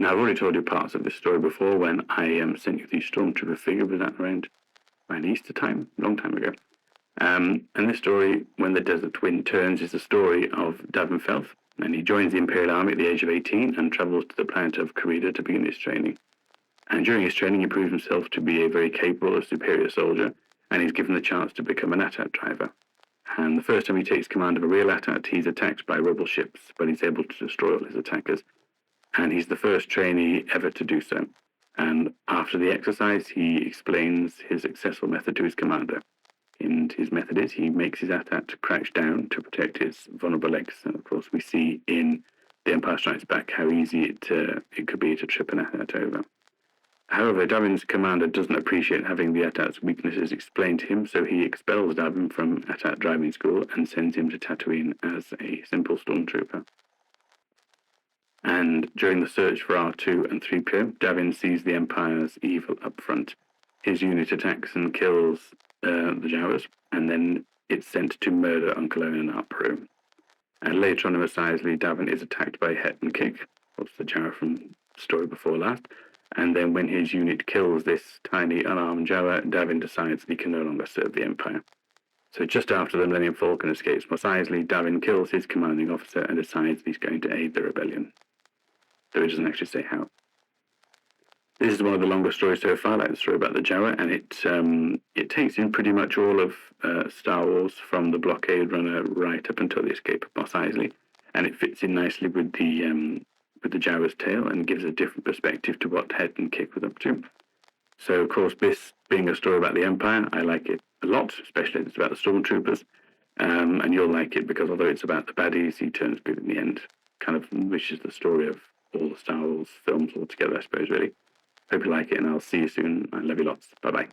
Now, I've already told you parts of this story before when I sent you the Stormtrooper figure. Was that around Easter time? A long time ago. And this story, When the Desert Wind Turns, is the story of Davin Felth, and he joins the Imperial Army at the age of 18 and travels to the planet of Karida to begin his training. And during his training, he proves himself to be a very capable and superior soldier, and he's given the chance to become an AT-AT driver. And the first time he takes command of a real AT-AT, he's attacked by rebel ships, but he's able to destroy all his attackers. And he's the first trainee ever to do so. And after the exercise, he explains his successful method to his commander. And his method is he makes his AT-AT crouch down to protect his vulnerable legs. And of course, we see in The Empire Strikes Back how easy it could be to trip an AT-AT over. However, Davin's commander doesn't appreciate having the AT-AT's weaknesses explained to him, so he expels Davin from AT-AT driving school and sends him to Tatooine as a simple stormtrooper. And during the search for R2 and 3PO, Davin sees the Empire's evil up front. His unit attacks and kills the Jawas, and then it's sent to murder Uncle Owen and Aunt Peru. And later on in Mos Eisley, Davin is attacked by Het and Kick, what's the Jawa from the story before last. And then when his unit kills this tiny unarmed Jawa, Davin decides that he can no longer serve the Empire. So just after the Millennium Falcon escapes Mos Eisley, Davin kills his commanding officer and decides he's going to aid the rebellion. Though he doesn't actually say how. This is one of the longest stories so far, like the story about the Jawa, and it takes in pretty much all of Star Wars from the blockade runner right up until the escape of Mos Eisley, and it fits in nicely with the Jawa's tale and gives a different perspective to what Het and Kick was up to. So, of course, this being a story about the Empire, I like it a lot, especially if it's about the Stormtroopers, and you'll like it because although it's about the baddies, he turns good in the end. Kind of wishes the story of all the Star Wars films altogether, I suppose, really. Hope you like it, and I'll see you soon. I love you lots. Bye-bye.